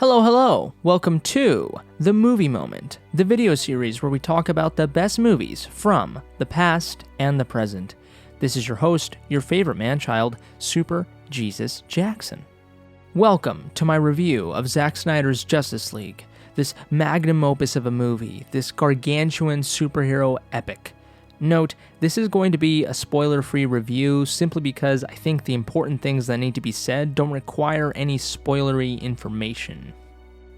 Hello, hello! Welcome to The Movie Moment, the video series where we talk about the best movies from the past and the present. This is your host, your favorite man-child, Super Jesus Jackson. Welcome to my review of Zack Snyder's Justice League, this magnum opus of a movie, this gargantuan superhero epic. Note, this is going to be a spoiler-free review simply because I think the important things that need to be said don't require any spoilery information.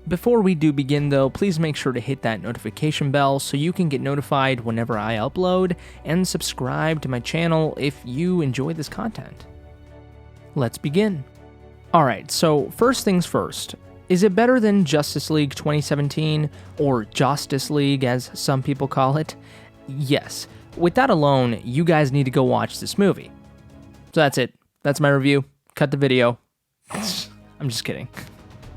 Before we do begin though, please make sure to hit that notification bell so you can get notified whenever I upload, and subscribe to my channel if you enjoy this content. Let's begin. Alright, so first things first. Is it better than Justice League 2017, or Justice League as some people call it? Yes. With that alone, you guys need to go watch this movie. So that's it. That's my review. Cut the video. I'm just kidding.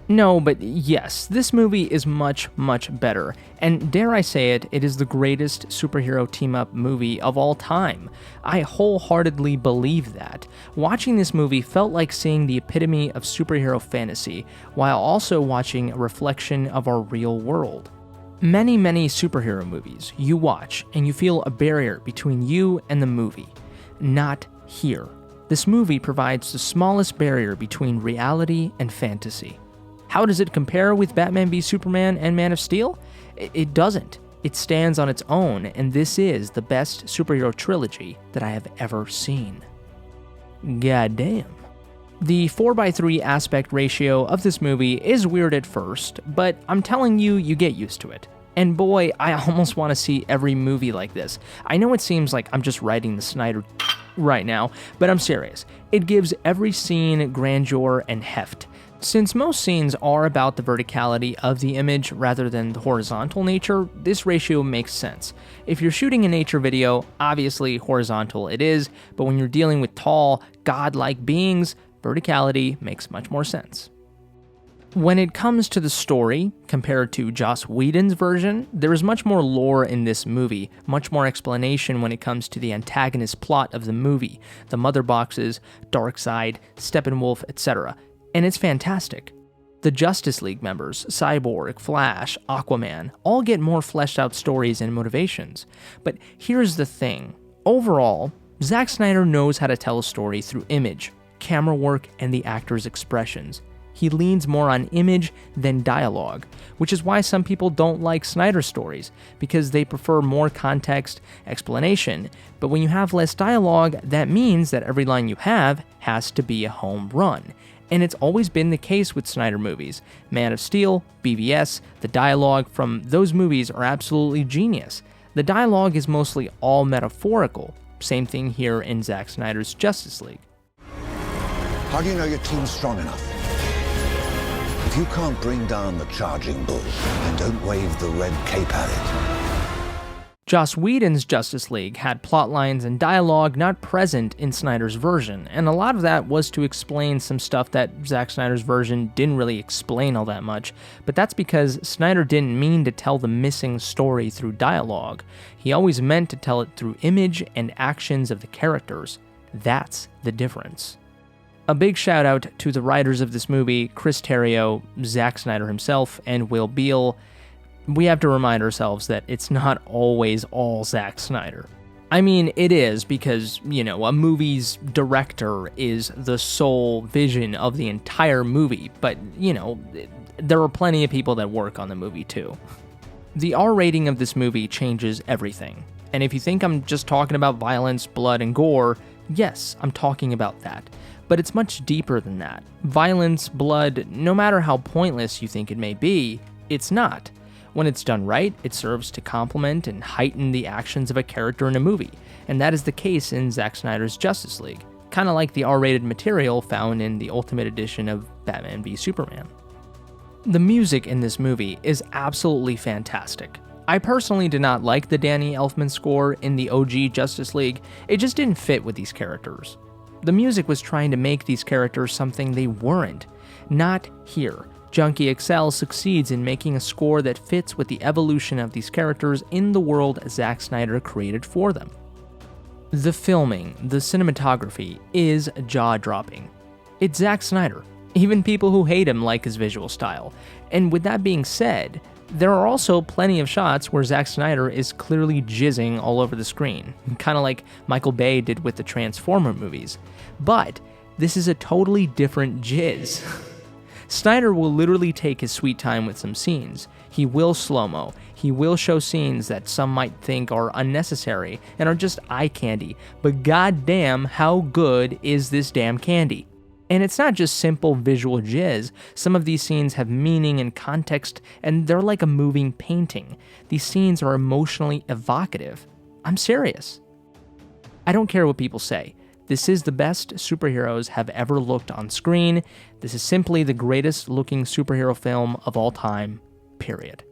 No, but yes, this movie is much, much better. And dare I say it, it is the greatest superhero team-up movie of all time. I wholeheartedly believe that. Watching this movie felt like seeing the epitome of superhero fantasy, while also watching a reflection of our real world. Many superhero movies you watch and you feel a barrier between you and the movie. Not here. This movie provides the smallest barrier between reality and fantasy. How does it compare with Batman v Superman and Man of Steel? It doesn't. It stands on its own, and this is the best superhero trilogy that I have ever seen. Goddamn. The 4:3 aspect ratio of this movie is weird at first, but I'm telling you, you get used to it. And boy, I almost want to see every movie like this. I know it seems like I'm just writing the Snyder right now, but I'm serious. It gives every scene grandeur and heft. Since most scenes are about the verticality of the image rather than the horizontal nature, this ratio makes sense. If you're shooting a nature video, obviously horizontal it is, but when you're dealing with tall, godlike beings, verticality makes much more sense. When it comes to the story, compared to Joss Whedon's version, there is much more lore in this movie, much more explanation when it comes to the antagonist plot of the movie, the mother boxes, Darkseid, Steppenwolf, etc., and it's fantastic. The Justice League members, Cyborg, Flash, Aquaman, all get more fleshed out stories and motivations. But here's the thing. Overall, Zack Snyder knows how to tell a story through image, camera work, and the actors' expressions. He leans more on image than dialogue, which is why some people don't like Snyder stories, because they prefer more context, explanation, but when you have less dialogue, that means that every line you have has to be a home run. And it's always been the case with Snyder movies. Man of Steel, BVS, the dialogue from those movies are absolutely genius. The dialogue is mostly all metaphorical. Same thing here in Zack Snyder's Justice League. How do you know your team's strong enough? If you can't bring down the charging bull, then don't wave the red cape at it. Joss Whedon's Justice League had plot lines and dialogue not present in Snyder's version, and a lot of that was to explain some stuff that Zack Snyder's version didn't really explain all that much, but that's because Snyder didn't mean to tell the missing story through dialogue. He always meant to tell it through image and actions of the characters. That's the difference. A big shout out to the writers of this movie, Chris Terrio, Zack Snyder himself, and Will Beall. We have to remind ourselves that it's not always all Zack Snyder. I mean, it is because, a movie's director is the sole vision of the entire movie, but, there are plenty of people that work on the movie too. The R rating of this movie changes everything. And if you think I'm just talking about violence, blood, and gore, yes, I'm talking about that. But it's much deeper than that. Violence, blood, no matter how pointless you think it may be, it's not. When it's done right, it serves to complement and heighten the actions of a character in a movie, and that is the case in Zack Snyder's Justice League, kind of like the R-rated material found in the Ultimate Edition of Batman v Superman. The music in this movie is absolutely fantastic. I personally did not like the Danny Elfman score in the OG Justice League. It just didn't fit with these characters. The music was trying to make these characters something they weren't. Not here. Junkie XL succeeds in making a score that fits with the evolution of these characters in the world Zack Snyder created for them. The filming, the cinematography, is jaw-dropping. It's Zack Snyder. Even people who hate him like his visual style. And with that being said, there are also plenty of shots where Zack Snyder is clearly jizzing all over the screen, kind of like Michael Bay did with the Transformer movies. But this is a totally different jizz. Snyder will literally take his sweet time with some scenes. He will slow-mo. He will show scenes that some might think are unnecessary and are just eye candy. But goddamn, how good is this damn candy? And it's not just simple visual jizz. Some of these scenes have meaning and context, and they're like a moving painting. These scenes are emotionally evocative. I'm serious. I don't care what people say. This is the best superheroes have ever looked on screen. This is simply the greatest looking superhero film of all time, period.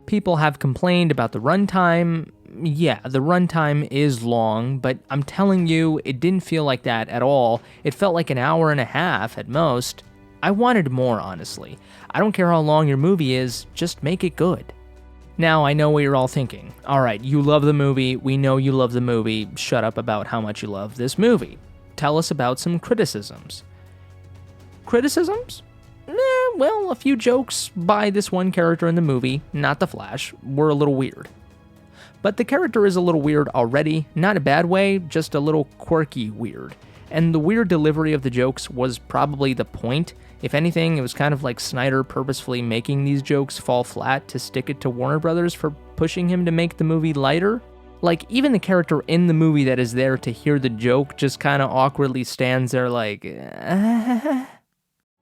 People have complained about the runtime. Yeah, the runtime is long, but I'm telling you, it didn't feel like that at all. It felt like an hour and a half at most. I wanted more, honestly. I don't care how long your movie is, just make it good. Now, I know what you're all thinking. Alright, you love the movie, we know you love the movie, shut up about how much you love this movie. Tell us about some criticisms. Criticisms? Well, a few jokes by this one character in the movie, not the Flash, were a little weird. But the character is a little weird already, not a bad way, just a little quirky weird. And the weird delivery of the jokes was probably the point. If anything, it was kind of like Snyder purposefully making these jokes fall flat to stick it to Warner Brothers for pushing him to make the movie lighter. Like, even the character in the movie that is there to hear the joke just kind of awkwardly stands there like,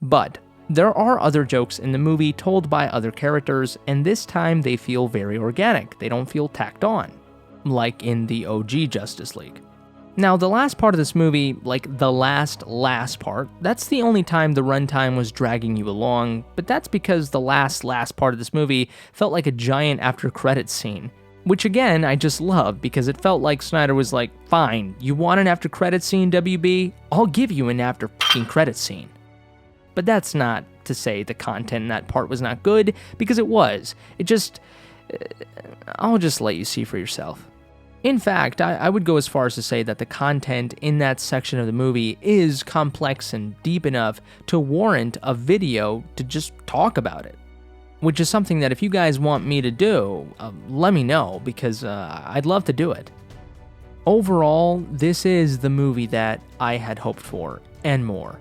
But there are other jokes in the movie told by other characters, and this time they feel very organic. They don't feel tacked on, like in the OG Justice League. Now, the last part of this movie, like the last part, that's the only time the runtime was dragging you along, but that's because the last part of this movie felt like a giant after-credits scene. Which again, I just love, because it felt like Snyder was like, fine, you want an after-credits scene, WB? I'll give you an after-credits scene. But that's not to say the content in that part was not good, because it was. I'll just let you see for yourself. In fact, I would go as far as to say that the content in that section of the movie is complex and deep enough to warrant a video to just talk about it. Which is something that if you guys want me to do, let me know, because I'd love to do it. Overall, this is the movie that I had hoped for, and more.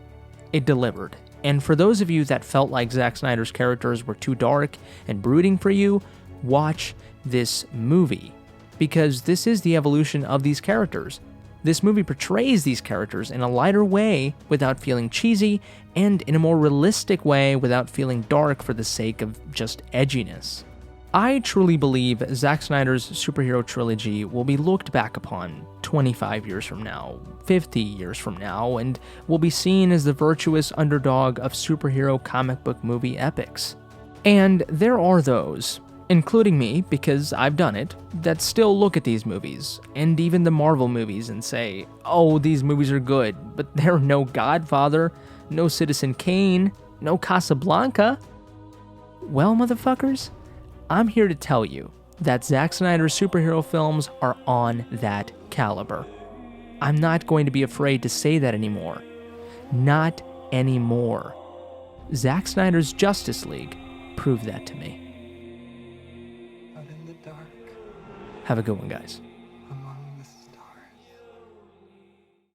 It delivered. And for those of you that felt like Zack Snyder's characters were too dark and brooding for you, watch this movie. Because this is the evolution of these characters. This movie portrays these characters in a lighter way without feeling cheesy, and in a more realistic way without feeling dark for the sake of just edginess. I truly believe Zack Snyder's superhero trilogy will be looked back upon 25 years from now, 50 years from now, and will be seen as the virtuous underdog of superhero comic book movie epics. And there are those, including me, because I've done it, that still look at these movies, and even the Marvel movies, and say, oh, these movies are good, but they're no Godfather, no Citizen Kane, no Casablanca. Well, motherfuckers, I'm here to tell you that Zack Snyder's superhero films are on that caliber. I'm not going to be afraid to say that anymore. Not anymore. Zack Snyder's Justice League proved that to me. Have a good one, guys.